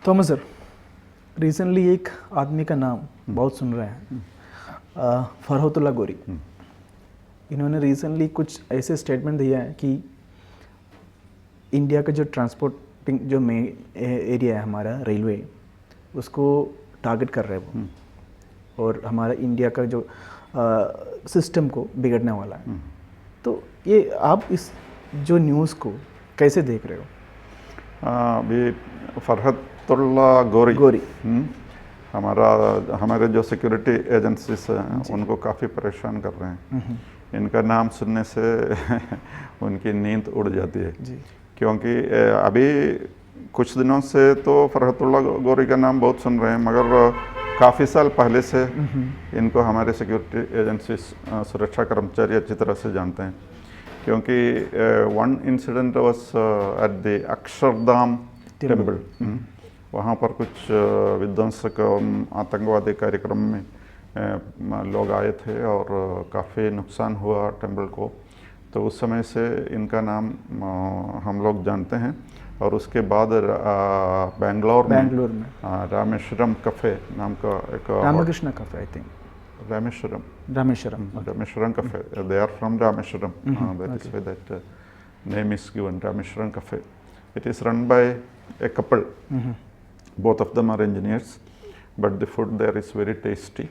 Thomas sir, recently एक आदमी का नाम बहुत सुन रहे हैं, फरहतुल्लाह गोरी। इन्होंने रिसेंटली कुछ ऐसे स्टेटमेंट दिया है कि इंडिया का जो ट्रांसपोर्टिंग जो एरिया है हमारा रेलवे, उसको टारगेट कर रहे हैं वो, और हमारा इंडिया का जो सिस्टम को बिगड़ने वाला है। तो ये आप इस जो न्यूज़ को कैसे देख रहे हो? अभी फरहतुल्ला गोरी हमारे जो सिक्योरिटी एजेंसीज हैं उनको काफ़ी परेशान कर रहे हैं। इनका नाम सुनने से उनकी नींद उड़ जाती है जी। क्योंकि अभी कुछ दिनों से तो फरहतुल्ला गोरी का नाम बहुत सुन रहे हैं, मगर काफ़ी साल पहले से इनको हमारे सिक्योरिटी एजेंसी सुरक्षा कर्मचारी अच्छी तरह से जानते हैं। क्योंकि one incident was at the Akshardham temple. वहाँ पर कुछ विध्वंसक आतंकवादी कार्यक्रम में लोग आए थे और काफ़ी नुकसान हुआ टेम्पल को। तो उस समय से इनका नाम हम लोग जानते हैं। और उसके बाद बेंगलोर में रामेश्वरम कैफ़े नाम का एक Ramakrishna cafe, I think Rameshwaram Cafe. They are from Rameshwaram. That is why that name is given, Rameshwaram Cafe. It is run by a couple. Both of them are engineers, but the food there is very tasty.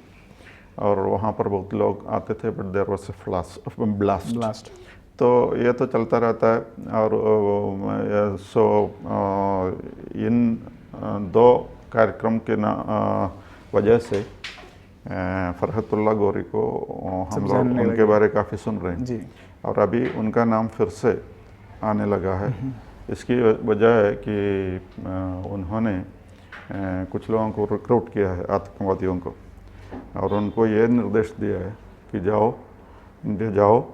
और वहाँ पर बहुत लोग आते थे, but there was a blast. तो ये तो चलता रहता है। और इन दो कार्यक्रम के वजह से फरहतुल्ला गोरी को हम लोग उनके बारे काफ़ी सुन रहे हैं जी। और अभी उनका नाम फिर से आने लगा है। इसकी वजह है कि उन्होंने कुछ लोगों को रिक्रूट किया है, आतंकवादियों को, और उनको ये निर्देश दिया है कि जाओ इंडिया, जाओ,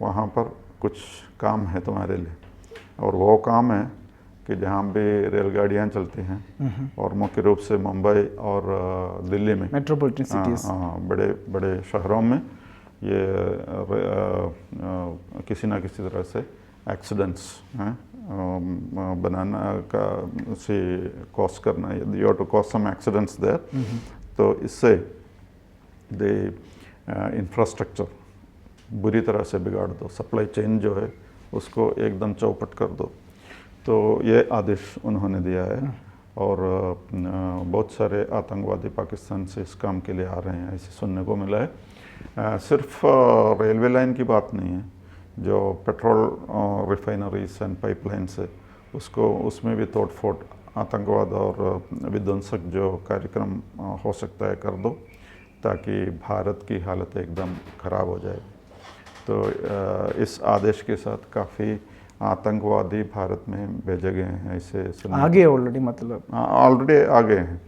वहाँ पर कुछ काम है तुम्हारे लिए। और वो काम है कि जहाँ भी रेलगाड़ियाँ चलती हैं, और मुख्य रूप से मुंबई और दिल्ली में मेट्रोपॉलिटन सिटीज़, बड़े बड़े शहरों में ये किसी ना किसी तरह से एक्सीडेंट्स बनाना का से कॉज करना, you to cause some accidents there. तो इससे द इंफ्रास्ट्रक्चर बुरी तरह से बिगाड़ दो, सप्लाई चेन जो है उसको एकदम चौपट कर दो। तो ये आदेश उन्होंने दिया है। और बहुत सारे आतंकवादी पाकिस्तान से इस काम के लिए आ रहे हैं, ऐसे सुनने को मिला है। सिर्फ रेलवे लाइन की बात नहीं है, जो पेट्रोल रिफाइनरीज एंड पाइपलाइंस है उसमें भी तोड़ फोड़, आतंकवाद और विध्वंसक जो कार्यक्रम हो सकता है कर दो, ताकि भारत की हालत एकदम ख़राब हो जाए। तो इस आदेश के साथ काफ़ी आतंकवादी भारत में भेजे गए हैं। ऐसे आगे ऑलरेडी, मतलब ऑलरेडी आ गए हैं।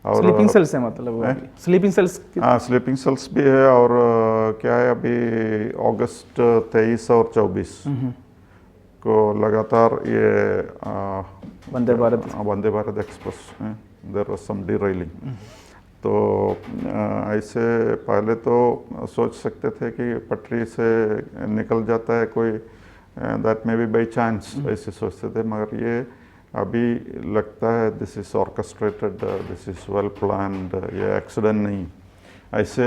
और स्लीपिंग सेल्स है, मतलब स्लीपिंग सेल्स, स्लीपिंग सेल्स भी है। और क्या है, अभी अगस्त 23 और 24 को लगातार ये Vande Bharat Express there was some derailing. तो ऐसे पहले तो सोच सकते थे कि पटरी से निकल जाता है कोई, that may be by chance, ऐसे सोचते थे। मगर ये अभी लगता है this is orchestrated, this is well planned, ये एक्सीडेंट नहीं, ऐसे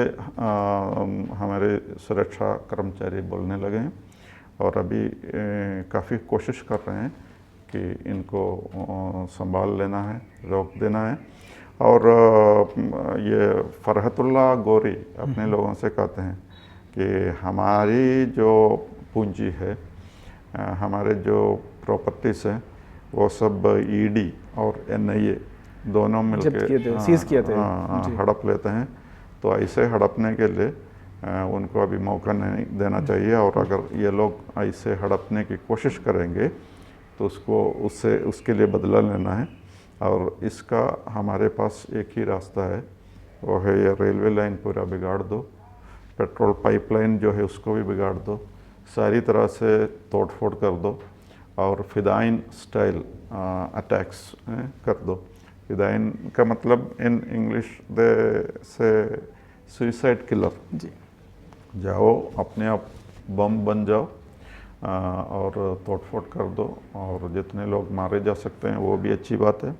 हमारे सुरक्षा कर्मचारी बोलने लगे हैं। और अभी काफ़ी कोशिश कर रहे हैं कि इनको संभाल लेना है, रोक देना है। और ये फरहतुल्ला गोरी अपने लोगों से कहते हैं कि हमारी जो पूंजी है, हमारे जो प्रॉपर्टीज़ हैं, वो सब ईडी और एनआईए दोनों मिलकर सीज किए थे, हड़प लेते हैं। तो ऐसे हड़पने के लिए उनको अभी मौका नहीं देना चाहिए। और अगर ये लोग ऐसे हड़पने की कोशिश करेंगे तो उसके लिए बदला लेना है। और इसका हमारे पास एक ही रास्ता है, वो है ये रेलवे लाइन पूरा बिगाड़ दो, पेट्रोल पाइपलाइन जो है उसको भी बिगाड़ दो, सारी तरह से तोड़ फोड़ कर दो, और फिदाइन स्टाइल अटैक्स कर दो। फिदाइन का मतलब इन इंग्लिश से सुइसाइड किलर जी। जाओ अपने आप बम बन जाओ और तोड़ फोड़ कर दो, और जितने लोग मारे जा सकते हैं वो भी अच्छी बात है।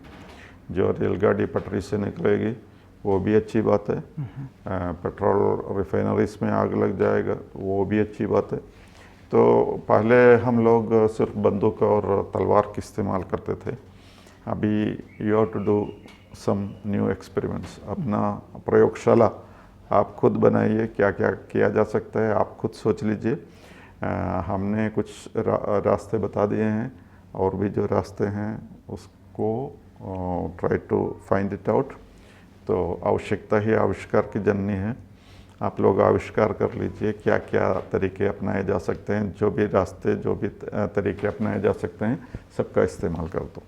जो रेलगाड़ी पटरी से निकलेगी वो भी अच्छी बात है। पेट्रोल रिफाइनरीज में आग लग जाएगा वो भी अच्छी बात है। तो पहले हम लोग सिर्फ बंदूक और तलवार की इस्तेमाल करते थे, अभी you have to do some new experiments. अपना प्रयोगशाला आप खुद बनाइए, क्या क्या किया जा सकता है आप खुद सोच लीजिए। हमने कुछ रास्ते बता दिए हैं, और भी जो रास्ते हैं उसको try to find it out. तो आवश्यकता ही आविष्कार की जननी है। आप लोग आविष्कार कर लीजिए क्या क्या तरीके अपनाए जा सकते हैं, जो भी रास्ते जो भी तरीके अपनाए जा सकते हैं सबका इस्तेमाल कर दो।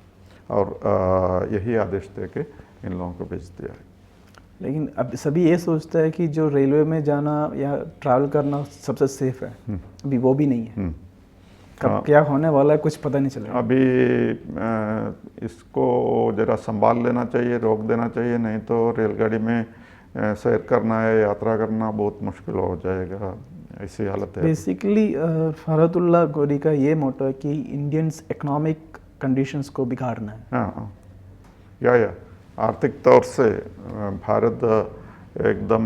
और यही आदेश दे के इन लोगों को भेज दिया है। लेकिन अब सभी ये सोचता है कि जो रेलवे में जाना या ट्रैवल करना सबसे सेफ है, अभी वो भी नहीं है। कब क्या होने वाला है कुछ पता नहीं चलेगा। अभी इसको ज़रा संभाल लेना चाहिए, रोक देना चाहिए, नहीं तो रेलगाड़ी में सैर करना है, यात्रा करना बहुत मुश्किल हो जाएगा। ऐसी हालत है। बेसिकली फरहतुल्लाह गोरी का ये मोटो है कि इंडियंस इकोनॉमिक कंडीशंस को बिगाड़ना है। हाँ, या आर्थिक तौर से भारत एकदम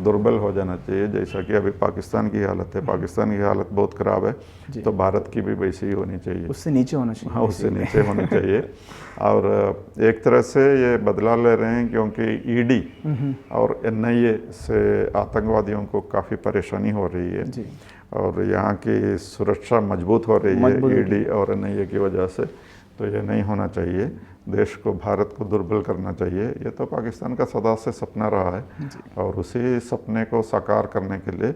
दुर्बल हो जाना चाहिए, जैसा कि अभी पाकिस्तान की हालत है। पाकिस्तान की हालत बहुत ख़राब है, तो भारत की भी वैसी ही होनी चाहिए, उससे नीचे होना चाहिए। हाँ, उससे नीचे होनी चाहिए। और एक तरह से ये बदला ले रहे हैं, क्योंकि ईडी और एनआईए से आतंकवादियों को काफ़ी परेशानी हो रही है जी। और यहाँ की सुरक्षा मजबूत हो रही है ईडी और एनआईए की वजह से। तो ये नहीं होना चाहिए, देश को, भारत को दुर्बल करना चाहिए। ये तो पाकिस्तान का सदा से सपना रहा है, और उसी सपने को साकार करने के लिए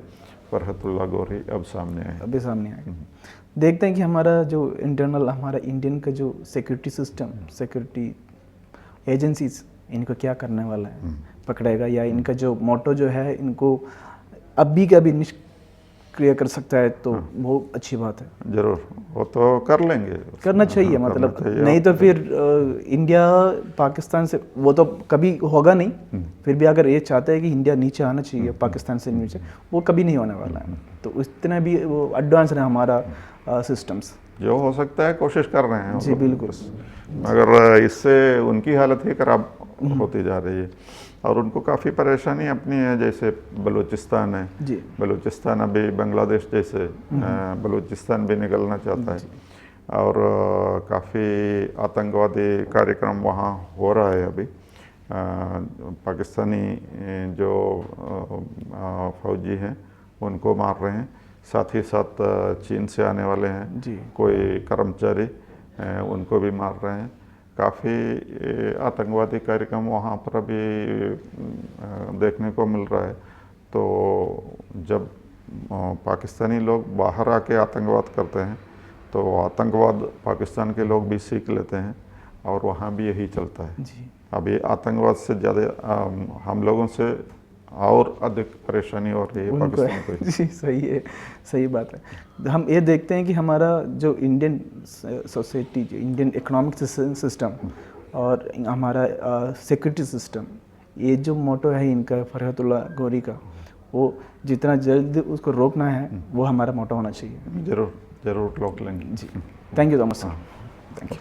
फरहतुल्लाह गोरी अब सामने आए। अभी सामने आए। देखते हैं कि हमारा जो इंटरनल, हमारा इंडियन का जो सिक्योरिटी सिस्टम, सिक्योरिटी एजेंसीज इनको क्या करने वाला है, पकड़ेगा या इनका जो मोटो जो है इनको अभी का भी निष्क्रिय कर सकता है, तो वो अच्छी बात है। जरूर, वो तो कर लेंगे, करना चाहिए, मतलब नहीं तो फिर इंडिया पाकिस्तान से वो तो कभी होगा नहीं। फिर भी अगर ये चाहते हैं कि इंडिया नीचे आना चाहिए पाकिस्तान से नीचे, वो कभी नहीं होने वाला है। तो इतना भी वो एडवांस है हमारा सिस्टम्स, जो हो सकता है कोशिश कर रहे हैं जी बिल्कुल। मगर इससे उनकी हालत ही खराब होती जा रही है, और उनको काफ़ी परेशानी अपनी है। जैसे बलूचिस्तान है जी, बलूचिस्तान अभी बांग्लादेश जैसे बलूचिस्तान भी निकलना चाहता है, और काफ़ी आतंकवादी कार्यक्रम वहाँ हो रहा है अभी। पाकिस्तानी जो फौजी हैं उनको मार रहे हैं, साथ ही साथ चीन से आने वाले हैं जी, कोई कर्मचारी उनको भी मार रहे हैं। काफ़ी आतंकवादी कार्यक्रम वहाँ पर अभी देखने को मिल रहा है। तो जब पाकिस्तानी लोग बाहर आके आतंकवाद करते हैं, तो आतंकवाद पाकिस्तान के लोग भी सीख लेते हैं, और वहाँ भी यही चलता है। जी, अभी आतंकवाद से ज़्यादा हम लोगों से और अधिक परेशानी हो रही है पाकिस्तान को। जी, सही है, सही बात है। हम ये देखते हैं कि हमारा जो इंडियन सोसाइटी, जो इंडियन इकोनॉमिक सिस्टम और हमारा सिक्योरिटी सिस्टम, ये जो मोटो है इनका फरहतुल्लाह गोरी का, वो जितना जल्द उसको रोकना है वो हमारा मोटो होना चाहिए। जरूर जरूर रोक लेंगे। जी, thank you so much sir, thank you.